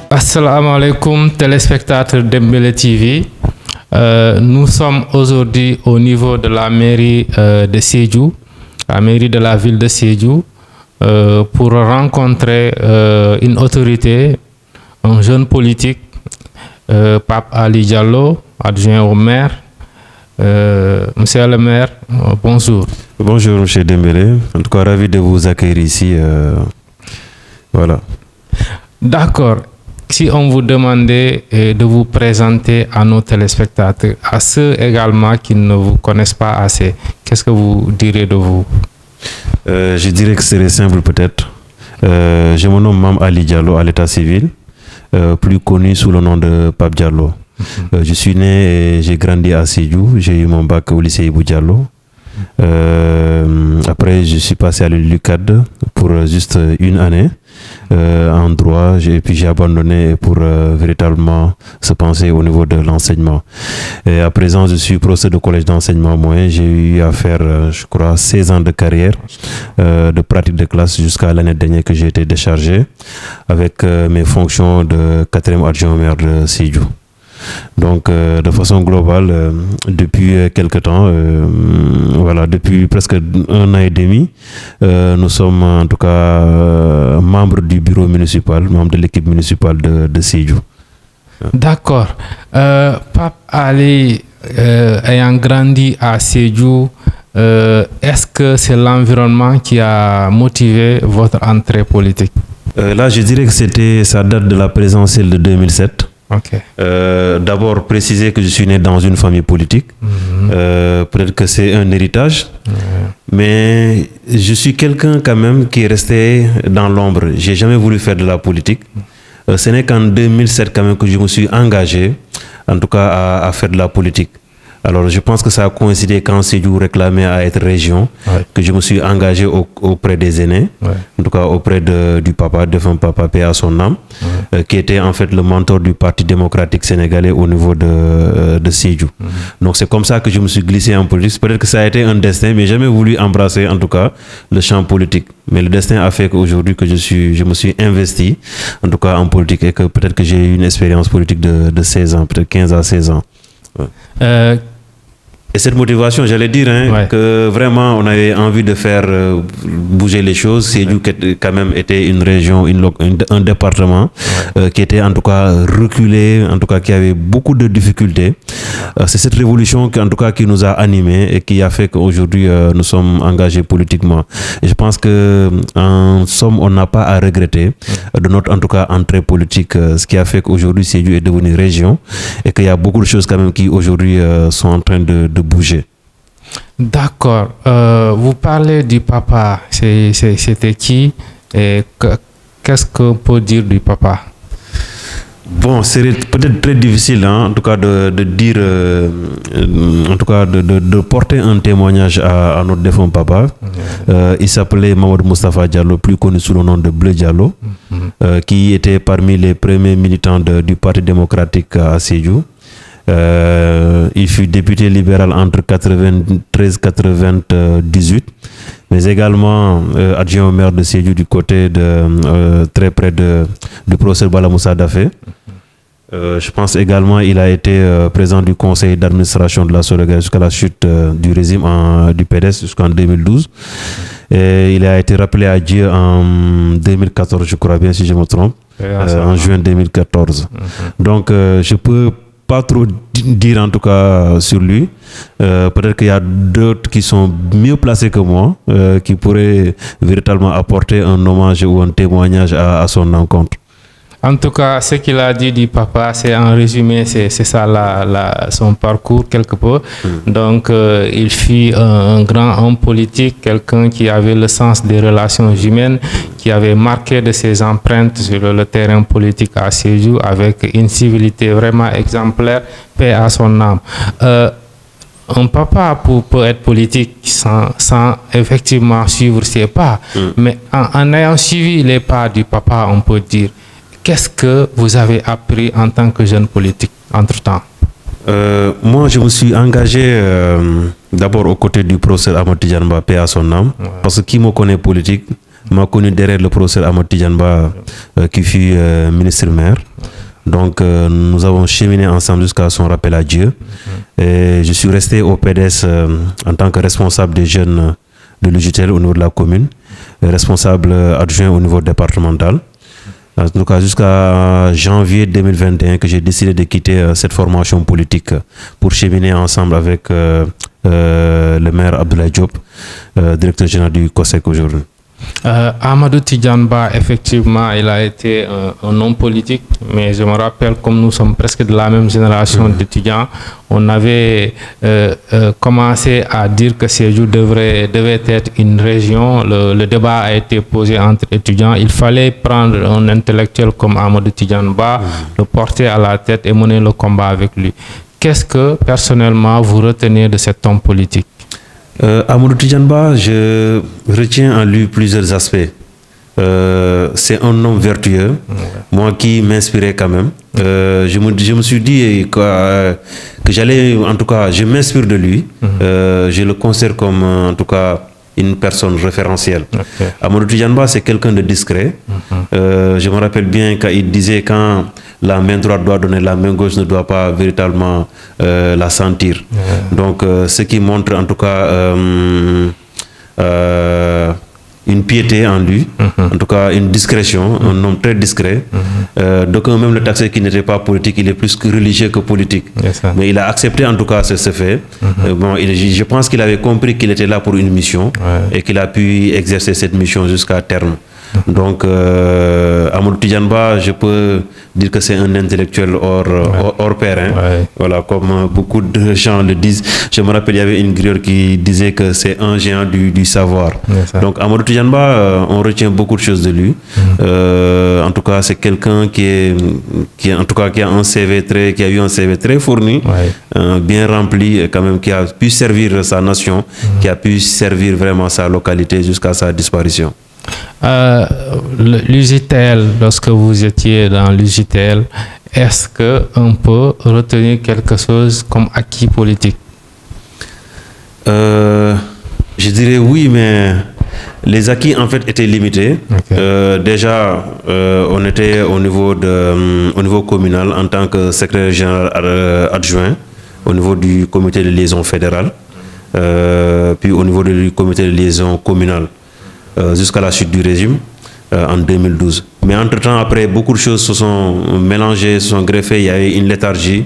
Assalamu alaikum téléspectateurs Dembélé TV. Nous sommes aujourd'hui au niveau de la mairie de Sédhiou, la mairie de la ville de Sédhiou, pour rencontrer une autorité, un jeune politique, Pape Ali Diallo, adjoint au maire. Monsieur le maire, bonjour. Bonjour monsieur Dembélé, en tout cas ravi de vous accueillir ici. Voilà. D'accord. Si on vous demandait de vous présenter à nos téléspectateurs, à ceux également qui ne vous connaissent pas assez, qu'est-ce que vous direz de vous? Je dirais que c'est simple peut-être. Je me nomme Mame Ali Diallo à l'état civil, plus connu sous le nom de Pape Diallo. Je suis né et j'ai grandi à Sédhiou. J'ai eu mon bac au lycée Ibou Diallo. Après, je suis passé à l'UCAD pour juste une année en droit, et puis j'ai abandonné pour véritablement se penser au niveau de l'enseignement. Et à présent, je suis professeur de collège d'enseignement moyen. J'ai eu à faire, je crois, 16 ans de carrière de pratique de classe jusqu'à l'année dernière que j'ai été déchargé avec mes fonctions de 4e adjoint au maire de Sédhiou. Donc, de façon globale, depuis quelque temps, voilà, depuis presque 1 an et demi, nous sommes en tout cas membres du bureau municipal, membres de l'équipe municipale de Sédhiou. D'accord. Pape Ali, ayant grandi à Sédhiou, est-ce que c'est l'environnement qui a motivé votre entrée politique? Là, je dirais que ça date de la présidentielle de 2007. Okay. D'abord préciser que je suis né dans une famille politique. Peut-être que c'est un héritage, mais je suis quelqu'un quand même qui est resté dans l'ombre. J'ai jamais voulu faire de la politique. Ce n'est qu'en 2007 quand même que je me suis engagé, en tout cas à faire de la politique. Alors je pense que ça a coïncidé quand Sédhiou réclamait à être région, que je me suis engagé auprès des aînés, en tout cas auprès du papa, défunt papa, paix à son âme, qui était en fait le mentor du Parti démocratique sénégalais au niveau de Sédhiou. Donc c'est comme ça que je me suis glissé en politique. Peut-être que ça a été un destin, mais j'ai jamais voulu embrasser en tout cas le champ politique. Mais le destin a fait qu'aujourd'hui que je me suis investi en tout cas en politique et que peut-être que j'ai eu une expérience politique de 16 ans, peut-être 15 à 16 ans. Et cette motivation, j'allais dire que vraiment on avait envie de faire bouger les choses. Sédhiou quand même était une région, un département qui était en tout cas reculé, en tout cas qui avait beaucoup de difficultés. C'est cette révolution qui en tout cas qui nous a animés et qui a fait qu'aujourd'hui nous sommes engagés politiquement. Et je pense que en somme on n'a pas à regretter de notre en tout cas entrée politique, ce qui a fait qu'aujourd'hui Sédhiou est devenu région et qu'il y a beaucoup de choses quand même qui aujourd'hui sont en train de bouger. D'accord. Vous parlez du papa. C'était qui et qu'est-ce qu'on peut dire du papa? Bon, c'est peut-être très difficile en tout cas de dire, en tout cas de porter un témoignage à notre défunt papa. Il s'appelait Mamadou Moustapha Diallo, plus connu sous le nom de Bleu Diallo, qui était parmi les premiers militants du Parti démocratique à Sédhiou. Il fut député libéral entre 93 et 98, mais également adjoint au maire de Sédhiou du côté très près du professeur Bala Moussa Dafé. Je pense également qu'il a été président du conseil d'administration de la Soleil jusqu'à la chute du régime du PDS jusqu'en 2012. Et il a été rappelé à Dieu en 2014, je crois bien si je me trompe, en juin 2014. Donc je peux pas trop dire en tout cas sur lui. Peut-être qu'il y a d'autres qui sont mieux placés que moi, qui pourraient véritablement apporter un hommage ou un témoignage à son encontre. En tout cas, ce qu'il a dit du papa, c'est en résumé, c'est ça son parcours quelque peu. Donc, il fut un grand homme politique, quelqu'un qui avait le sens des relations humaines, qui avait marqué de ses empreintes sur le terrain politique à Sédhiou avec une civilité vraiment exemplaire, paix à son âme. Un papa peut être politique sans effectivement suivre ses pas, mais en ayant suivi les pas du papa, on peut dire, qu'est-ce que vous avez appris en tant que jeune politique entre-temps? Moi, je me suis engagé d'abord aux côtés du professeur Amadou Tidiane Ba, paix à son âme, parce que qui me connaît politique m'a connu derrière le professeur Amadou Tidiane Ba, qui fut ministre-maire. Donc, nous avons cheminé ensemble jusqu'à son rappel à Dieu. Et je suis resté au PDS en tant que responsable des jeunes de l'UJTL au niveau de la commune, responsable adjoint au niveau départemental. En tout cas, jusqu'à janvier 2021 que j'ai décidé de quitter cette formation politique pour cheminer ensemble avec le maire Abdoulaye Diop, directeur général du COSEC aujourd'hui. Amadou Tidiane Ba, effectivement, il a été un homme politique, mais je me rappelle, comme nous sommes presque de la même génération d'étudiants, on avait commencé à dire que Sédhiou devait être une région. Le débat a été posé entre étudiants. Il fallait prendre un intellectuel comme Amadou Tidiane Ba, le porter à la tête et mener le combat avec lui. Qu'est-ce que, personnellement, vous retenez de cet homme politique? Amadou Tidiane Ba, je retiens en lui plusieurs aspects. C'est un homme vertueux, moi qui m'inspirais quand même. Je me suis dit que j'allais, en tout cas, je m'inspire de lui. Je le considère comme, en tout cas, une personne référentielle. Amadou Tidiane Ba, c'est quelqu'un de discret. Je me rappelle bien quand il disait quand la main droite doit donner, la main gauche ne doit pas véritablement la sentir. Donc, ce qui montre en tout cas une piété en lui, en tout cas une discrétion, un homme très discret. Donc même le taxé qui n'était pas politique, il est plus que religieux que politique. Mais il a accepté en tout cas ce fait. Bon, je pense qu'il avait compris qu'il était là pour une mission et qu'il a pu exercer cette mission jusqu'à terme. Donc, Amadou Tidiane Ba, je peux dire que c'est un intellectuel hors pair. Hein. Voilà, comme beaucoup de gens le disent. Je me rappelle, il y avait une griotte qui disait que c'est un géant du savoir. Donc, Amadou Tidiane Ba, on retient beaucoup de choses de lui. En tout cas, c'est quelqu'un qui a un CV qui a eu un CV très fourni, bien rempli, et quand même qui a pu servir sa nation, qui a pu servir vraiment sa localité jusqu'à sa disparition. L'UJTL, lorsque vous étiez dans l'UJTL, est-ce qu'on peut retenir quelque chose comme acquis politique? Je dirais oui, mais les acquis en fait étaient limités. Déjà, on était au niveau communal en tant que secrétaire général adjoint au niveau du comité de liaison fédéral, puis au niveau du comité de liaison communal. Jusqu'à la chute du régime en 2012. Mais entre-temps, après, beaucoup de choses se sont mélangées, se sont greffées, il y a eu une léthargie.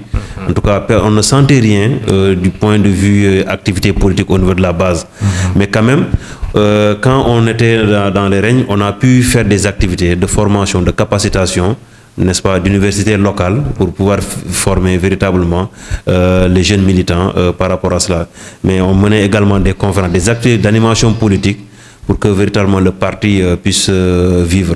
En tout cas, on ne sentait rien du point de vue activité politique au niveau de la base. Mais quand même, quand on était dans les règnes, on a pu faire des activités de formation, de capacitation, n'est-ce pas, d'universités locales pour pouvoir former véritablement les jeunes militants par rapport à cela. Mais on menait également des conférences, des activités d'animation politique pour que véritablement le parti puisse vivre.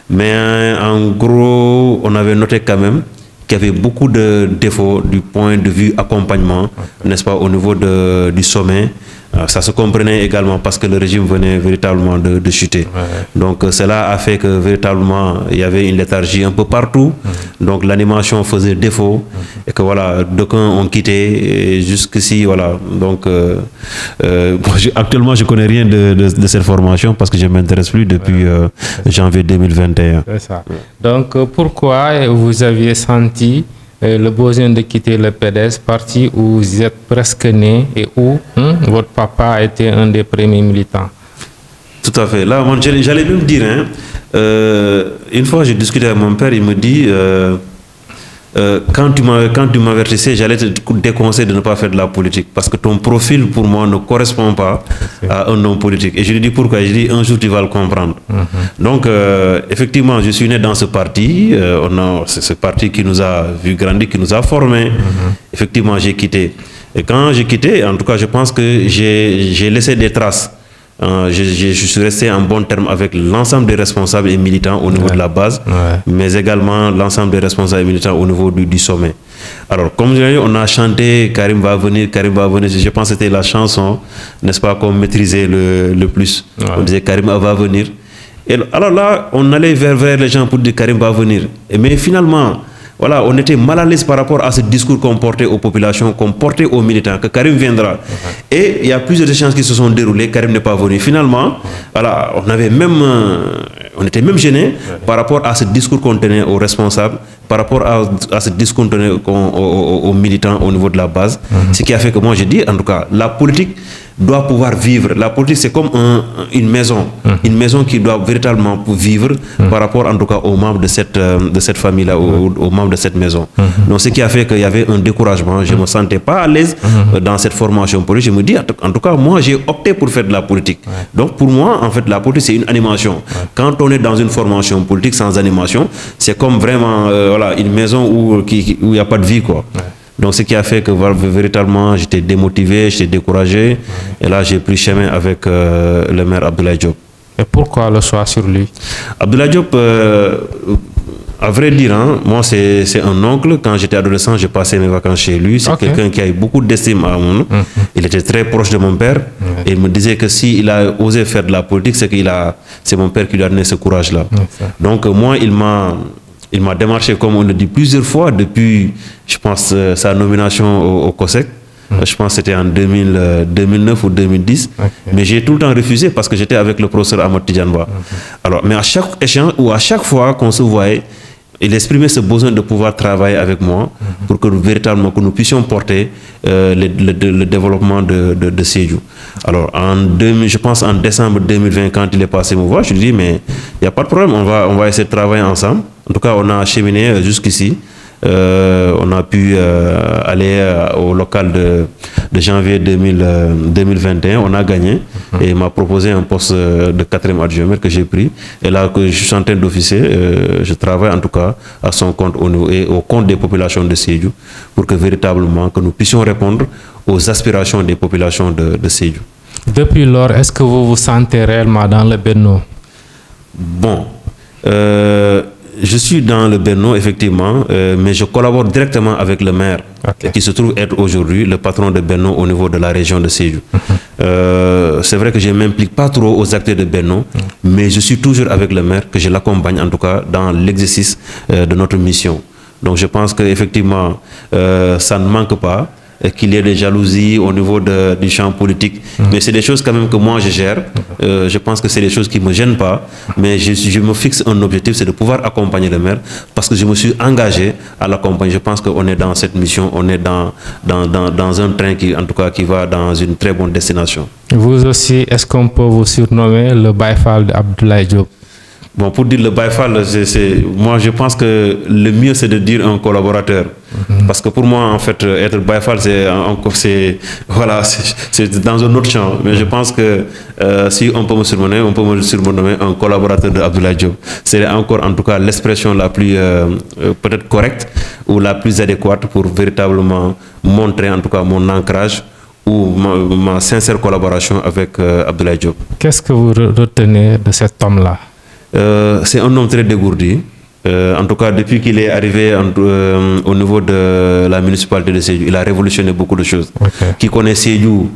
Mais en gros, on avait noté quand même qu'il y avait beaucoup de défauts du point de vue accompagnement, n'est-ce pas, au niveau du sommet. Ça se comprenait également parce que le régime venait véritablement de chuter. Donc cela a fait que véritablement il y avait une léthargie un peu partout. Donc l'animation faisait défaut et que voilà, d'aucuns ont quitté jusqu'ici. Voilà. Donc actuellement je connais rien de cette formation parce que je ne m'intéresse plus depuis janvier 2021. C'est ça. Donc pourquoi vous aviez senti le besoin de quitter le PDS, parti où vous êtes presque né et où votre papa a été un des premiers militants? Tout à fait. Là, j'allais même dire, une fois j'ai discuté avec mon père, il me dit, quand tu m'avertissais, j'allais te déconseiller de ne pas faire de la politique parce que ton profil pour moi ne correspond pas à un homme politique. Et je lui dis pourquoi. Je lui dis un jour tu vas le comprendre. Donc effectivement, je suis né dans ce parti. C'est ce parti qui nous a vu grandir, qui nous a formés. Effectivement, j'ai quitté. Et quand j'ai quitté, en tout cas, je pense que j'ai laissé des traces. Je suis resté en bon terme avec l'ensemble des responsables et militants au niveau de la base, mais également l'ensemble des responsables et militants au niveau du sommet. Alors, comme je l'ai dit, on a chanté Karim va venir, Karim va venir. Je pense que c'était la chanson, n'est-ce pas, qu'on maîtrisait le plus. On disait Karim va venir. Et alors là, on allait vers les gens pour dire Karim va venir. Mais finalement, voilà, on était mal à l'aise par rapport à ce discours qu'on portait aux populations, qu'on portait aux militants, que Karim viendra. Et il y a plusieurs échanges qui se sont déroulés, Karim n'est pas venu. Finalement, voilà, on était même gênés par rapport à ce discours qu'on tenait aux responsables, par rapport à ce discours qu'on tenait aux militants au niveau de la base. Ce qui a fait que moi j'ai dit, en tout cas, la politique doit pouvoir vivre. La politique, c'est comme une maison. Une maison qui doit véritablement vivre par rapport, en tout cas, aux membres de cette famille-là, aux membres de cette maison. Donc, ce qui a fait qu'il y avait un découragement. Je ne me sentais pas à l'aise dans cette formation politique. Je me dis, en tout cas, moi, j'ai opté pour faire de la politique. Donc, pour moi, en fait, la politique, c'est une animation. Quand on est dans une formation politique sans animation, c'est comme vraiment voilà, une maison où il n'y a pas de vie, quoi. Donc, ce qui a fait que véritablement, j'étais démotivé, j'étais découragé. Et là, j'ai pris chemin avec le maire Abdoulaye Diop. Et pourquoi le choix sur lui? Abdoulaye Diop, à vrai dire, hein, moi, c'est un oncle. Quand j'étais adolescent, j'ai passé mes vacances chez lui. C'est quelqu'un qui a eu beaucoup d'estime à moi. Il était très proche de mon père. Et il me disait que s'il a osé faire de la politique, c'est mon père qui lui a donné ce courage-là. Donc, moi, il m'a démarché, comme on le dit, plusieurs fois depuis, je pense, sa nomination au COSEC. Je pense que c'était en 2009 ou 2010. Mais j'ai tout le temps refusé parce que j'étais avec le professeur Ahmad Tidjanba. Alors, mais à chaque échange ou à chaque fois qu'on se voyait, il exprimait ce besoin de pouvoir travailler avec moi pour que véritablement que nous puissions porter le développement de Sédhiou. Alors, je pense en décembre 2020, quand il est passé me voir, je lui ai dit, mais il n'y a pas de problème, on va essayer de travailler ensemble. En tout cas, on a cheminé jusqu'ici. On a pu aller au local de janvier 2021, on a gagné et il m'a proposé un poste de 4e adjoint que j'ai pris. Et là que je suis en train d'officier, je travaille en tout cas à son compte et au compte des populations de Sédhiou pour que véritablement que nous puissions répondre aux aspirations des populations de Sédhiou. Depuis lors, est-ce que vous vous sentez réellement dans le Benno? Bon, je suis dans le Benno, effectivement, mais je collabore directement avec le maire, qui se trouve être aujourd'hui le patron de Benno au niveau de la région de Sédhiou. C'est vrai que je ne m'implique pas trop aux acteurs de Benno, mais je suis toujours avec le maire, que je l'accompagne en tout cas dans l'exercice de notre mission. Donc je pense qu'effectivement, ça ne manque pas. Qu'il y ait des jalousies au niveau du champ politique. Mais c'est des choses quand même que moi je gère. Je pense que c'est des choses qui ne me gênent pas. Mais je me fixe un objectif, c'est de pouvoir accompagner le maire parce que je me suis engagé à l'accompagner. Je pense qu'on est dans cette mission, on est dans un train qui, en tout cas, qui va dans une très bonne destination. Vous aussi, est-ce qu'on peut vous surnommer le Baye Fall d'Abdoulaye Diop? Bon, pour dire le Baye Fall, moi je pense que le mieux c'est de dire un collaborateur. Parce que pour moi, en fait, être Baye Fall, c'est dans un autre champ. Mais je pense que si on peut me surnommer un collaborateur d'Abdoulaye Diop. C'est encore en tout cas l'expression la plus peut-être correcte ou la plus adéquate pour véritablement montrer en tout cas mon ancrage ou ma sincère collaboration avec Abdoulaye Diop. Qu'est-ce que vous retenez de cet homme-là? C'est un homme très dégourdi. En tout cas, depuis qu'il est arrivé au niveau de la municipalité de Sédhiou, il a révolutionné beaucoup de choses. Qui connaît Sédhiou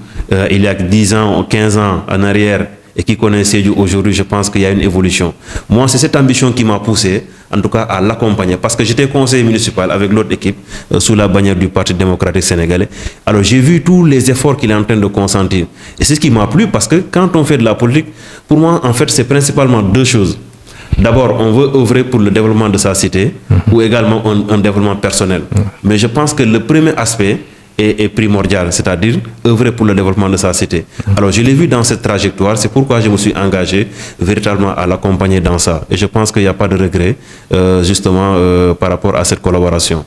il y a 10 ans, 15 ans en arrière, et qui connaît Sédhiou aujourd'hui, je pense qu'il y a une évolution. Moi, c'est cette ambition qui m'a poussé, en tout cas, à l'accompagner. Parce que j'étais conseiller municipal avec l'autre équipe, sous la bannière du Parti démocratique sénégalais. Alors, j'ai vu tous les efforts qu'il est en train de consentir. Et c'est ce qui m'a plu, parce que quand on fait de la politique, pour moi, en fait, c'est principalement deux choses. D'abord, on veut œuvrer pour le développement de sa cité ou également un développement personnel. Mais je pense que le premier aspect est primordial, c'est-à-dire œuvrer pour le développement de sa cité. Alors, je l'ai vu dans cette trajectoire, c'est pourquoi je me suis engagé véritablement à l'accompagner dans ça. Et je pense qu'il n'y a pas de regret, justement, par rapport à cette collaboration.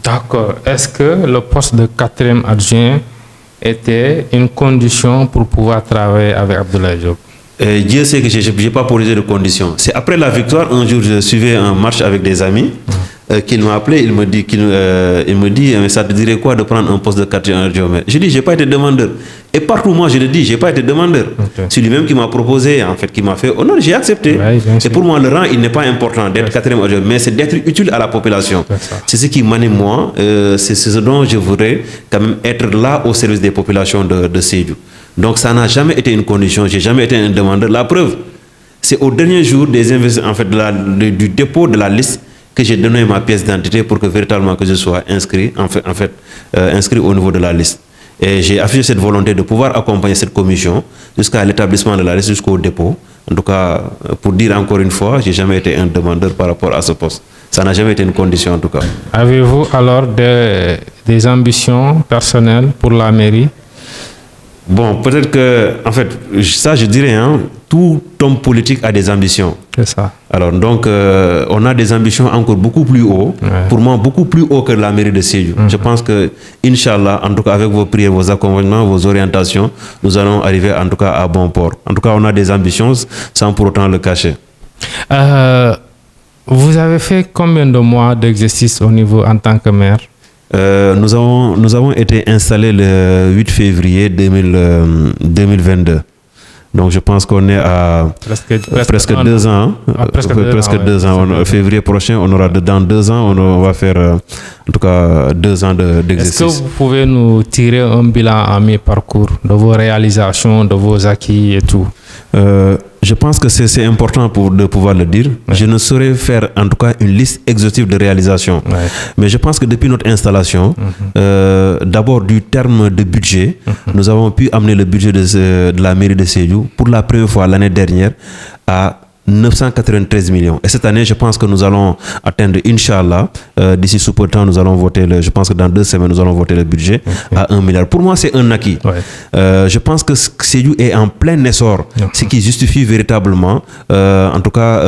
D'accord. Est-ce que le poste de 4e adjoint était une condition pour pouvoir travailler avec Abdoulaye Diop? Dieu sait que je n'ai pas posé de conditions. C'est après la victoire, un jour, je suivais un match avec des amis qu'il m'a appelé. Il me dit, mais ça te dirait quoi de prendre un poste de 4e adjoint? Je dis, je n'ai pas été demandeur. Et partout, moi, je le dis, je n'ai pas été demandeur. Okay. C'est lui-même qui m'a proposé, en fait, qui m'a fait honneur. J'ai accepté. Ouais, et pour moi, le rang, il n'est pas important d'être 4e adjoint, mais c'est d'être utile à la population. C'est ce qui m'anime, moi. C'est ce dont je voudrais quand même être là au service des populations de Sédhiou. Donc ça n'a jamais été une condition, j'ai jamais été un demandeur. La preuve, c'est au dernier jour des en fait, du dépôt de la liste que j'ai donné ma pièce d'identité pour que véritablement que je sois inscrit, inscrit au niveau de la liste. Et j'ai affiché cette volonté de pouvoir accompagner cette commission jusqu'à l'établissement de la liste, jusqu'au dépôt. En tout cas, pour dire encore une fois, j'ai jamais été un demandeur par rapport à ce poste. Ça n'a jamais été une condition en tout cas. Avez-vous alors des ambitions personnelles pour la mairie? Bon, peut-être que, en fait, ça je dirais, hein, tout homme politique a des ambitions. C'est ça. Alors, donc, on a des ambitions encore beaucoup plus haut, pour moi, beaucoup plus haut que la mairie de Sédhiou. Je pense que, Inch'Allah, en tout cas, avec vos prières, vos accompagnements, vos orientations, nous allons arriver, en tout cas, à bon port. En tout cas, on a des ambitions sans pour autant le cacher. Vous avez fait combien de mois d'exercice au niveau en tant que maire? Nous avons été installés le 8 février 2022. Donc je pense qu'on est à presque 2 ans. Presque 2 ans. Février prochain, on aura dans 2 ans, on va faire en tout cas 2 ans d'exercice. Est-ce que vous pouvez nous tirer un bilan à mi-parcours de vos réalisations, de vos acquis et tout? Je pense que c'est important de pouvoir le dire. Ouais. Je ne saurais faire en tout cas une liste exhaustive de réalisations. Ouais. Mais je pense que depuis notre installation, d'abord du terme de budget, nous avons pu amener le budget de la mairie de Sédhiou pour la première fois l'année dernière à 993 millions. Et cette année, je pense que nous allons atteindre, Inch'Allah, d'ici sous peu de temps, nous allons voter, je pense que dans 2 semaines, nous allons voter le budget à 1 milliard. Pour moi, c'est un acquis. Ouais. Je pense que Sédhiou est en plein essor, ce qui justifie véritablement, en tout cas,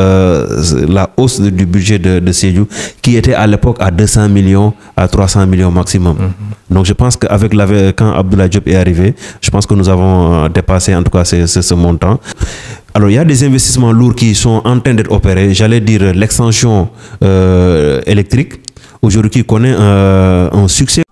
la hausse du budget de Sédhiou, qui était à l'époque à 200 millions, à 300 millions maximum. Donc, je pense qu'avec quand Abdoulaye Diop est arrivé, je pense que nous avons dépassé, en tout cas, ce montant. Alors, il y a des investissements lourds qui sont en train d'être opérés. J'allais dire l'extension électrique, aujourd'hui qui connaît un succès.